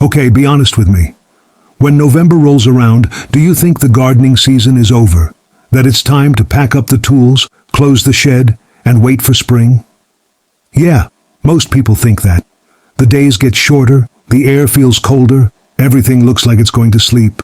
Okay, be honest with me. When November rolls around, do you think the gardening season is over? That it's time to pack up the tools, close the shed, and wait for spring? Yeah, most people think that. The days get shorter, the air feels colder, everything looks like it's going to sleep.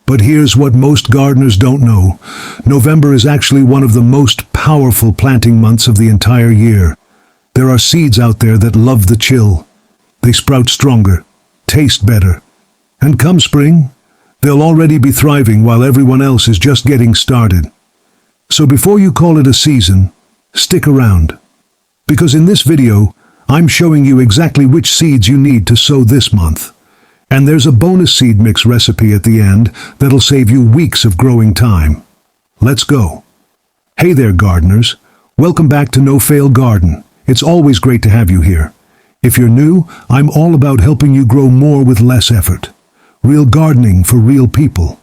But here's what most gardeners don't know. November is actually one of the most powerful planting months of the entire year. There are seeds out there that love the chill. They sprout stronger, taste better. And come spring, they'll already be thriving while everyone else is just getting started. So before you call it a season, stick around. Because in this video, I'm showing you exactly which seeds you need to sow this month. And there's a bonus seed mix recipe at the end that'll save you weeks of growing time. Let's go. Hey there, gardeners. Welcome back to No Fail Garden. It's always great to have you here. If you're new, I'm all about helping you grow more with less effort. Real gardening for real people.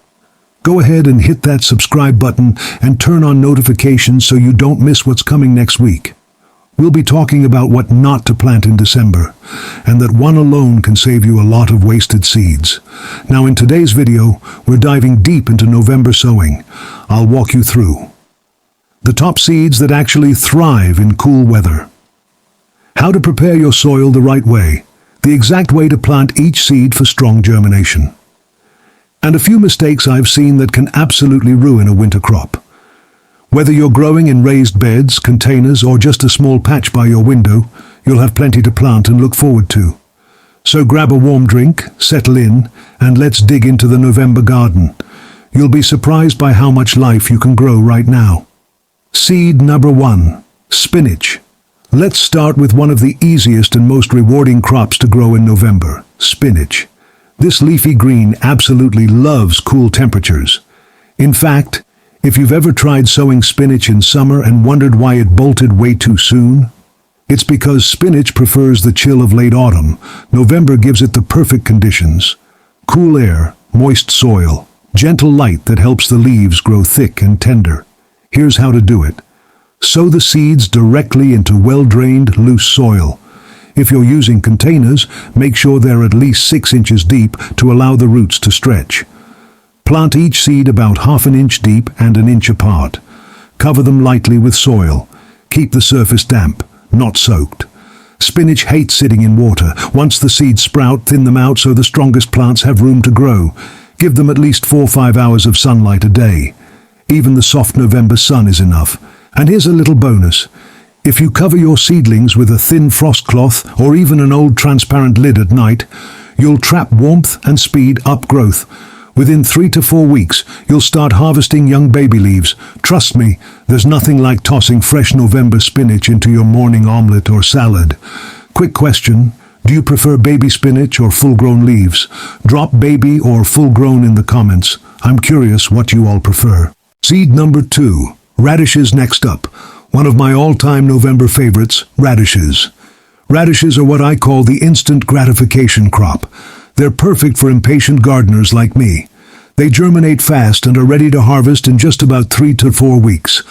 Go ahead and hit that subscribe button and turn on notifications so you don't miss what's coming next week. We'll be talking about what not to plant in December, and that one alone can save you a lot of wasted seeds. Now in today's video, we're diving deep into November sowing. I'll walk you through the top seeds that actually thrive in cool weather. How to prepare your soil the right way. The exact way to plant each seed for strong germination. And a few mistakes I've seen that can absolutely ruin a winter crop. Whether you're growing in raised beds, containers, or just a small patch by your window, you'll have plenty to plant and look forward to. So grab a warm drink, settle in, and let's dig into the November garden. You'll be surprised by how much life you can grow right now. Seed number 1, spinach. Let's start with one of the easiest and most rewarding crops to grow in November, spinach. This leafy green absolutely loves cool temperatures. In fact, if you've ever tried sowing spinach in summer and wondered why it bolted way too soon, it's because spinach prefers the chill of late autumn. November gives it the perfect conditions. Cool air, moist soil, gentle light that helps the leaves grow thick and tender. Here's how to do it. Sow the seeds directly into well-drained, loose soil. If you're using containers, make sure they're at least 6 inches deep to allow the roots to stretch. Plant each seed about ½ inch deep and 1 inch apart. Cover them lightly with soil. Keep the surface damp, not soaked. Spinach hates sitting in water. Once the seeds sprout, thin them out so the strongest plants have room to grow. Give them at least 4 or 5 hours of sunlight a day. Even the soft November sun is enough. And here's a little bonus. If you cover your seedlings with a thin frost cloth or even an old transparent lid at night, you'll trap warmth and speed up growth. Within 3 to 4 weeks, you'll start harvesting young baby leaves. Trust me, there's nothing like tossing fresh November spinach into your morning omelette or salad. Quick question, do you prefer baby spinach or full-grown leaves? Drop baby or full-grown in the comments. I'm curious what you all prefer. Seed number 2. Radishes next up. One of my all-time November favorites, radishes. Radishes are what I call the instant gratification crop. They're perfect for impatient gardeners like me. They germinate fast and are ready to harvest in just about 3 to 4 weeks.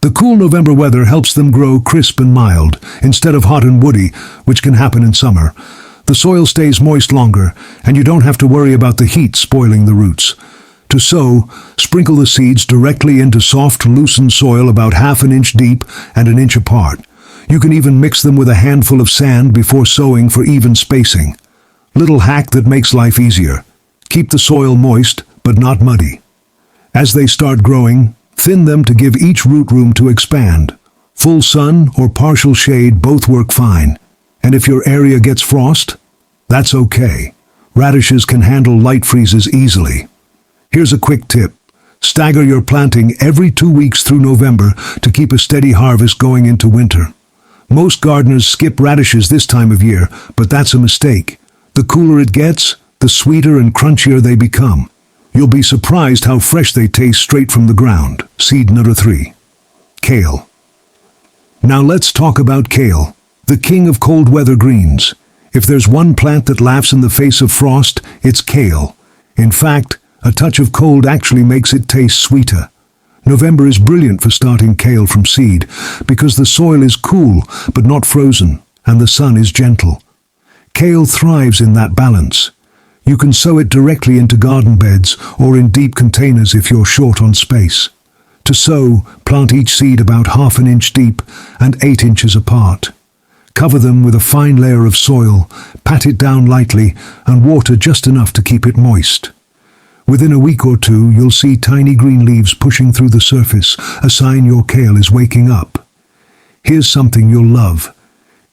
The cool November weather helps them grow crisp and mild, instead of hot and woody, which can happen in summer. The soil stays moist longer, and you don't have to worry about the heat spoiling the roots. To sow, sprinkle the seeds directly into soft, loosened soil about ½ inch deep and 1 inch apart. You can even mix them with a handful of sand before sowing for even spacing. Little hack that makes life easier. Keep the soil moist, but not muddy. As they start growing, thin them to give each root room to expand. Full sun or partial shade both work fine. And if your area gets frost, that's okay. Radishes can handle light freezes easily. Here's a quick tip. Stagger your planting every 2 weeks through November to keep a steady harvest going into winter. Most gardeners skip radishes this time of year, but that's a mistake. The cooler it gets, the sweeter and crunchier they become. You'll be surprised how fresh they taste straight from the ground. Seed number 3. Kale. Now let's talk about kale, the king of cold weather greens. If there's one plant that laughs in the face of frost, it's kale. In fact, a touch of cold actually makes it taste sweeter. November is brilliant for starting kale from seed because the soil is cool but not frozen and the sun is gentle. Kale thrives in that balance. You can sow it directly into garden beds or in deep containers if you're short on space. To sow, plant each seed about ½ inch deep and 8 inches apart. Cover them with a fine layer of soil, pat it down lightly, and water just enough to keep it moist. Within a week or two, you'll see tiny green leaves pushing through the surface, a sign your kale is waking up. Here's something you'll love.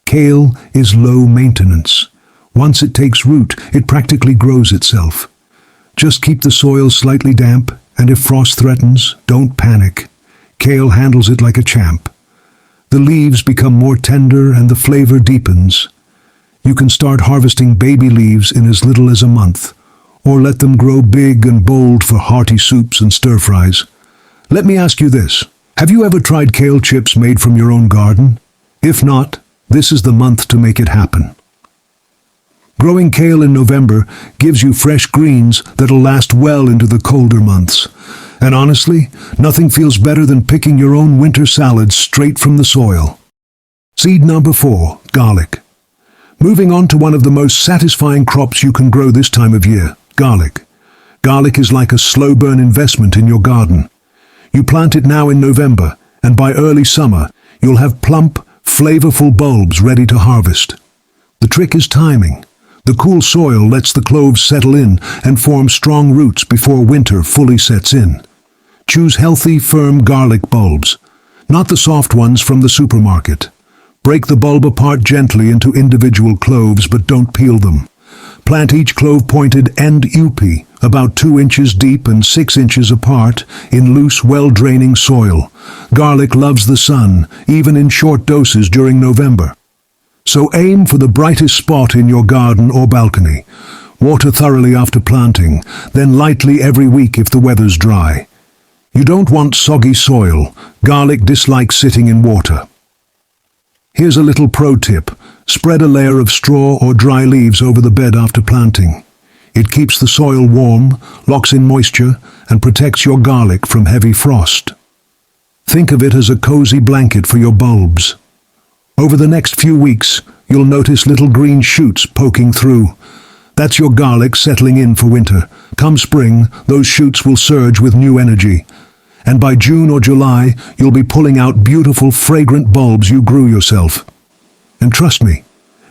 Kale is low maintenance. Once it takes root, it practically grows itself. Just keep the soil slightly damp, and if frost threatens, don't panic. Kale handles it like a champ. The leaves become more tender and the flavor deepens. You can start harvesting baby leaves in as little as a month, or let them grow big and bold for hearty soups and stir-fries. Let me ask you this. Have you ever tried kale chips made from your own garden? If not, this is the month to make it happen. Growing kale in November gives you fresh greens that'll last well into the colder months. And honestly, nothing feels better than picking your own winter salad straight from the soil. Seed number 4, garlic. Moving on to one of the most satisfying crops you can grow this time of year, garlic. Garlic is like a slow-burn investment in your garden. You plant it now in November, and by early summer, you'll have plump, flavorful bulbs ready to harvest. The trick is timing. The cool soil lets the cloves settle in and form strong roots before winter fully sets in. Choose healthy, firm garlic bulbs, not the soft ones from the supermarket. Break the bulb apart gently into individual cloves, but don't peel them. Plant each clove pointed end up, about 2 inches deep and 6 inches apart, in loose, well-draining soil. Garlic loves the sun, even in short doses during November. So aim for the brightest spot in your garden or balcony. Water thoroughly after planting, then lightly every week if the weather's dry. You don't want soggy soil. Garlic dislikes sitting in water. Here's a little pro tip. Spread a layer of straw or dry leaves over the bed after planting. It keeps the soil warm, locks in moisture, and protects your garlic from heavy frost. Think of it as a cozy blanket for your bulbs. Over the next few weeks, you'll notice little green shoots poking through. That's your garlic settling in for winter. Come spring, those shoots will surge with new energy. And by June or July, you'll be pulling out beautiful, fragrant bulbs you grew yourself. And trust me,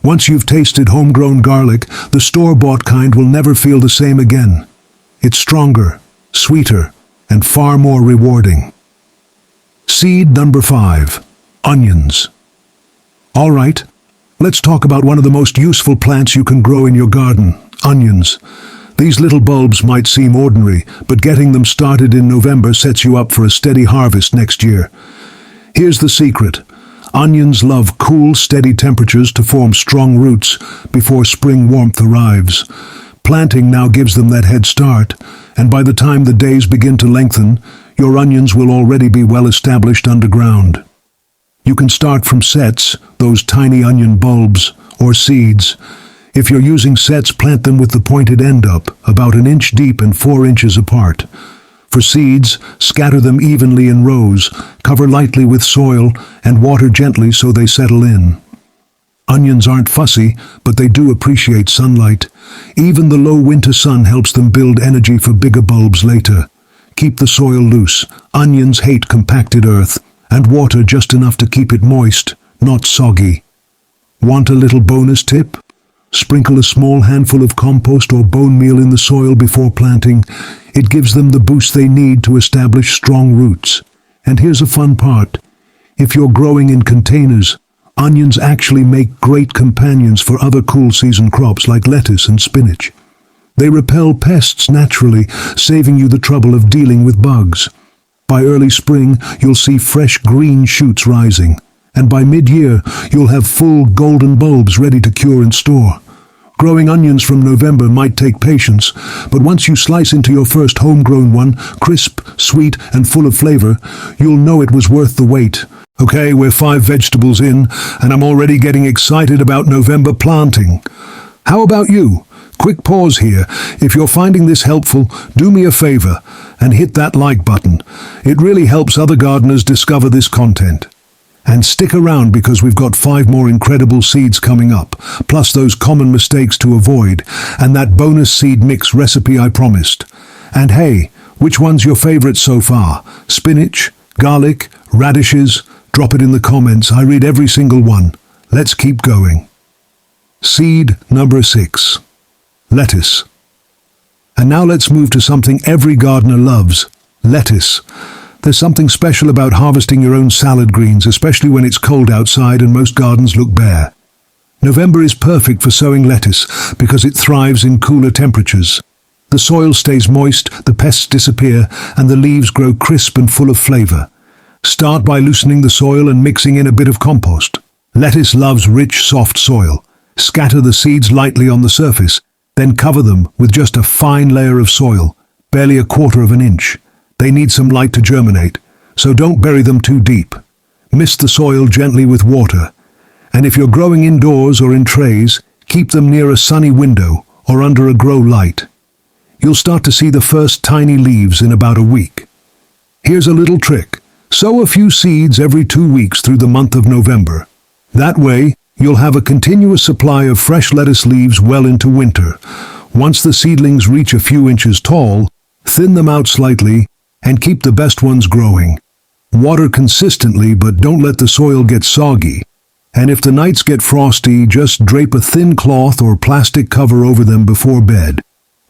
once you've tasted homegrown garlic, the store-bought kind will never feel the same again. It's stronger, sweeter, and far more rewarding. Seed number 5, onions. All right, let's talk about one of the most useful plants you can grow in your garden, onions. These little bulbs might seem ordinary, but getting them started in November sets you up for a steady harvest next year. Here's the secret. Onions love cool, steady temperatures to form strong roots before spring warmth arrives. Planting now gives them that head start, and by the time the days begin to lengthen, your onions will already be well established underground. You can start from sets, those tiny onion bulbs, or seeds. If you're using sets, plant them with the pointed end up, about 1 inch deep and 4 inches apart. For seeds, scatter them evenly in rows, cover lightly with soil, and water gently so they settle in. Onions aren't fussy, but they do appreciate sunlight. Even the low winter sun helps them build energy for bigger bulbs later. Keep the soil loose. Onions hate compacted earth, and water just enough to keep it moist, not soggy. Want a little bonus tip? Sprinkle a small handful of compost or bone meal in the soil before planting. It gives them the boost they need to establish strong roots. And here's a fun part. If you're growing in containers, onions actually make great companions for other cool season crops like lettuce and spinach. They repel pests naturally, saving you the trouble of dealing with bugs. By early spring, you'll see fresh green shoots rising, and by mid-year, you'll have full golden bulbs ready to cure and store. Growing onions from November might take patience, but once you slice into your first homegrown one, crisp, sweet, and full of flavor, you'll know it was worth the wait. Okay, we're 5 vegetables in, and I'm already getting excited about November planting. How about you? Quick pause here. If you're finding this helpful, do me a favor and hit that like button. It really helps other gardeners discover this content. And stick around because we've got 5 more incredible seeds coming up, plus those common mistakes to avoid, and that bonus seed mix recipe I promised. And hey, which one's your favorite so far? Spinach, garlic, radishes? Drop it in the comments. I read every single one. Let's keep going. Seed number 6. Lettuce. And now let's move to something every gardener loves, lettuce. There's something special about harvesting your own salad greens, especially when it's cold outside and most gardens look bare. November is perfect for sowing lettuce because it thrives in cooler temperatures. The soil stays moist, the pests disappear, and the leaves grow crisp and full of flavor. Start by loosening the soil and mixing in a bit of compost. Lettuce loves rich, soft soil. Scatter the seeds lightly on the surface, then cover them with just a fine layer of soil, barely 1/4 of an inch. They need some light to germinate, so don't bury them too deep. Mist the soil gently with water, and if you're growing indoors or in trays, keep them near a sunny window or under a grow light. You'll start to see the first tiny leaves in about a week. Here's a little trick. Sow a few seeds every 2 weeks through the month of November. That way, you'll have a continuous supply of fresh lettuce leaves well into winter. Once the seedlings reach a few inches tall, thin them out slightly and keep the best ones growing. Water consistently, but don't let the soil get soggy. And if the nights get frosty, just drape a thin cloth or plastic cover over them before bed.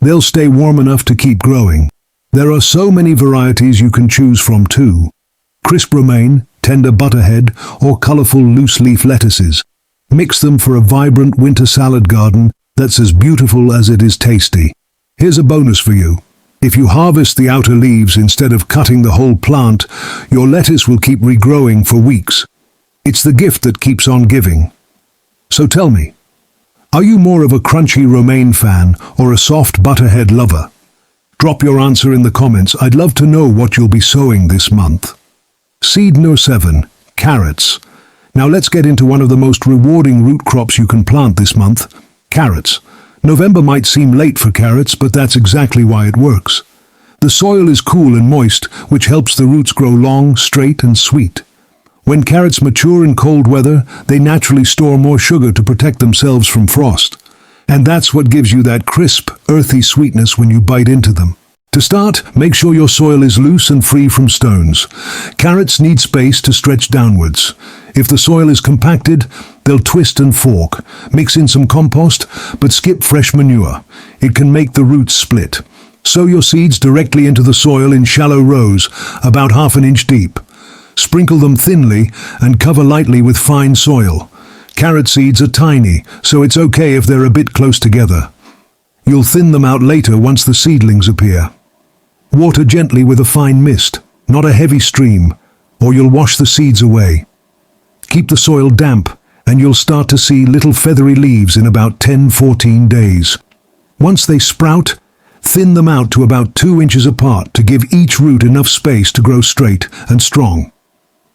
They'll stay warm enough to keep growing. There are so many varieties you can choose from too. Crisp romaine, tender butterhead, or colorful loose-leaf lettuces. Mix them for a vibrant winter salad garden that's as beautiful as it is tasty. Here's a bonus for you. If you harvest the outer leaves instead of cutting the whole plant, your lettuce will keep regrowing for weeks. It's the gift that keeps on giving. So tell me, are you more of a crunchy romaine fan or a soft butterhead lover? Drop your answer in the comments. I'd love to know what you'll be sowing this month. Seed number 7, carrots. Now let's get into one of the most rewarding root crops you can plant this month, carrots. November might seem late for carrots, but that's exactly why it works. The soil is cool and moist, which helps the roots grow long, straight, and sweet. When carrots mature in cold weather, they naturally store more sugar to protect themselves from frost. And that's what gives you that crisp, earthy sweetness when you bite into them. To start, make sure your soil is loose and free from stones. Carrots need space to stretch downwards. If the soil is compacted, they'll twist and fork. Mix in some compost, but skip fresh manure. It can make the roots split. Sow your seeds directly into the soil in shallow rows, about 1/2 inch deep. Sprinkle them thinly and cover lightly with fine soil. Carrot seeds are tiny, so it's okay if they're a bit close together. You'll thin them out later once the seedlings appear. Water gently with a fine mist, not a heavy stream, or you'll wash the seeds away. Keep the soil damp, and you'll start to see little feathery leaves in about 10-14 days. Once they sprout, thin them out to about 2 inches apart to give each root enough space to grow straight and strong.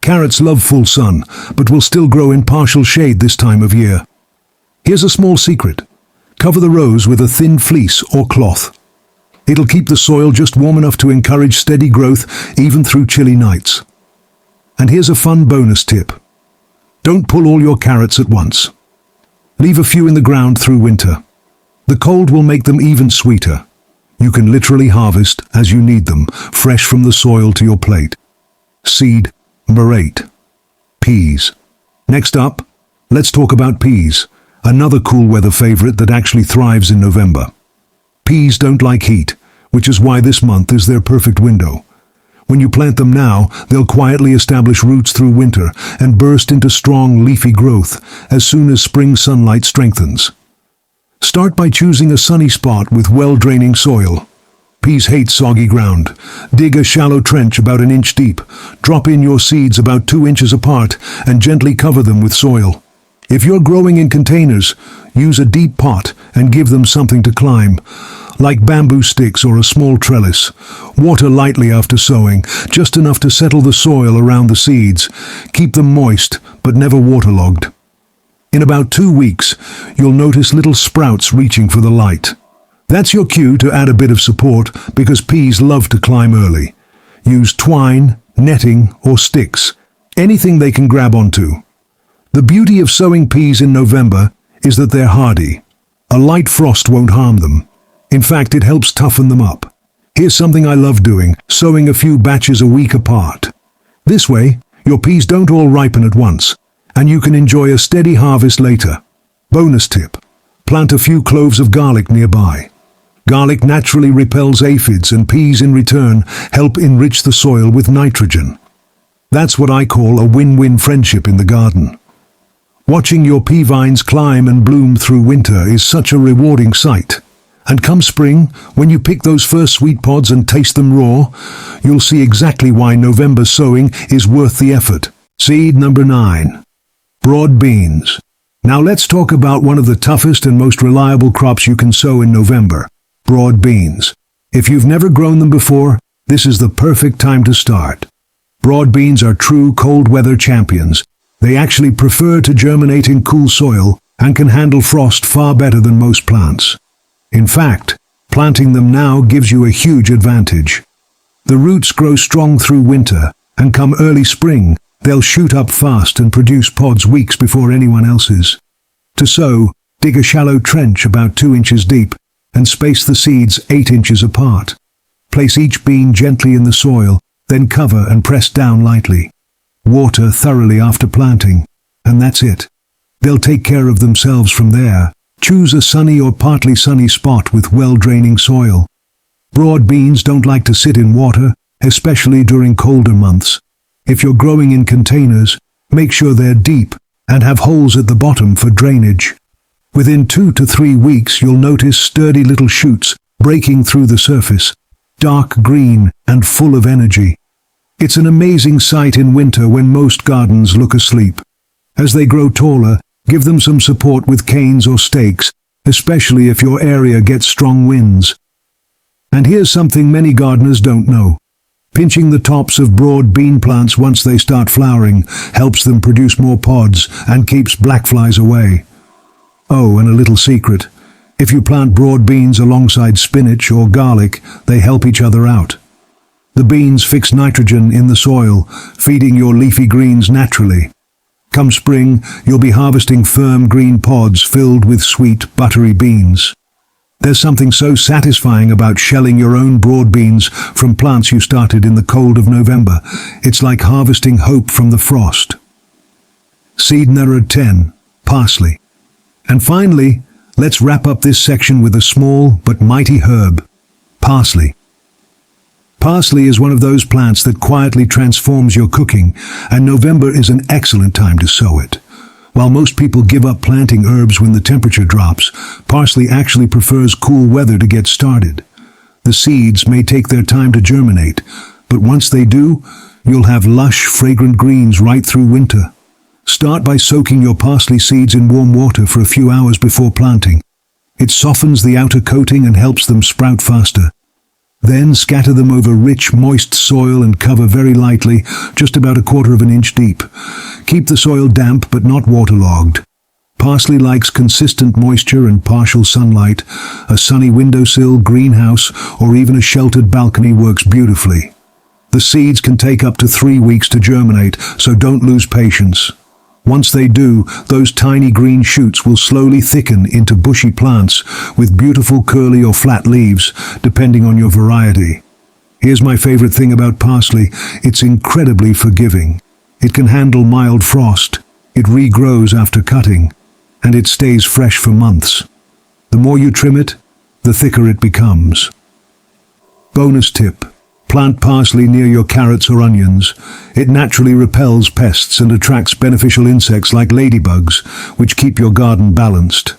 Carrots love full sun, but will still grow in partial shade this time of year. Here's a small secret. Cover the rows with a thin fleece or cloth. It'll keep the soil just warm enough to encourage steady growth even through chilly nights. And here's a fun bonus tip. Don't pull all your carrots at once. Leave a few in the ground through winter. The cold will make them even sweeter. You can literally harvest as you need them, fresh from the soil to your plate. Seed number 8. Peas. Next up, let's talk about peas, another cool weather favorite that actually thrives in November. Peas don't like heat, which is why this month is their perfect window. When you plant them now, they'll quietly establish roots through winter and burst into strong leafy growth as soon as spring sunlight strengthens. Start by choosing a sunny spot with well-draining soil. Peas hate soggy ground. Dig a shallow trench about 1 inch deep. Drop in your seeds about 2 inches apart and gently cover them with soil. If you're growing in containers, use a deep pot and give them something to climb, like bamboo sticks or a small trellis. Water lightly after sowing, just enough to settle the soil around the seeds. Keep them moist, but never waterlogged. In about 2 weeks, you'll notice little sprouts reaching for the light. That's your cue to add a bit of support because peas love to climb early. Use twine, netting, or sticks. anything they can grab onto. The beauty of sowing peas in November is that they're hardy. A light frost won't harm them. In fact, it helps toughen them up. Here's something I love doing, sowing a few batches a week apart. This way, your peas don't all ripen at once, and you can enjoy a steady harvest later. Bonus tip: plant a few cloves of garlic nearby. Garlic naturally repels aphids, and peas in return help enrich the soil with nitrogen. That's what I call a win-win friendship in the garden. Watching your pea vines climb and bloom through winter is such a rewarding sight. And come spring, when you pick those first sweet pods and taste them raw, you'll see exactly why November sowing is worth the effort. Seed number 9. Broad beans. Now let's talk about one of the toughest and most reliable crops you can sow in November: broad beans. If you've never grown them before, this is the perfect time to start. Broad beans are true cold weather champions. They actually prefer to germinate in cool soil and can handle frost far better than most plants. In fact, planting them now gives you a huge advantage. The roots grow strong through winter, and come early spring, they'll shoot up fast and produce pods weeks before anyone else's. To sow, dig a shallow trench about 2 inches deep and space the seeds 8 inches apart. Place each bean gently in the soil, then cover and press down lightly. Water thoroughly after planting, and that's it. They'll take care of themselves from there. Choose a sunny or partly sunny spot with well-draining soil. Broad beans don't like to sit in water, especially during colder months. If you're growing in containers, make sure they're deep and have holes at the bottom for drainage. Within 2 to 3 weeks, you'll notice sturdy little shoots breaking through the surface, dark green and full of energy. It's an amazing sight in winter when most gardens look asleep. As they grow taller, give them some support with canes or stakes, especially if your area gets strong winds. And here's something many gardeners don't know. Pinching the tops of broad bean plants once they start flowering helps them produce more pods and keeps blackflies away. Oh, and a little secret: if you plant broad beans alongside spinach or garlic, they help each other out. The beans fix nitrogen in the soil, feeding your leafy greens naturally. Come spring, you'll be harvesting firm green pods filled with sweet, buttery beans. There's something so satisfying about shelling your own broad beans from plants you started in the cold of November. It's like harvesting hope from the frost. Seed number 10. Parsley. And finally, let's wrap up this section with a small but mighty herb: parsley. Parsley is one of those plants that quietly transforms your cooking, and November is an excellent time to sow it. While most people give up planting herbs when the temperature drops, parsley actually prefers cool weather to get started. The seeds may take their time to germinate, but once they do, you'll have lush, fragrant greens right through winter. Start by soaking your parsley seeds in warm water for a few hours before planting. It softens the outer coating and helps them sprout faster. Then scatter them over rich, moist soil and cover very lightly, just about 1/4 of an inch deep. Keep the soil damp but not waterlogged. Parsley likes consistent moisture and partial sunlight. A sunny windowsill, greenhouse, or even a sheltered balcony works beautifully. The seeds can take up to 3 weeks to germinate, so don't lose patience. Once they do, those tiny green shoots will slowly thicken into bushy plants with beautiful curly or flat leaves, depending on your variety. Here's my favorite thing about parsley: it's incredibly forgiving. It can handle mild frost, it regrows after cutting, and it stays fresh for months. The more you trim it, the thicker it becomes. Bonus tip: plant parsley near your carrots or onions. It naturally repels pests and attracts beneficial insects like ladybugs, which keep your garden balanced.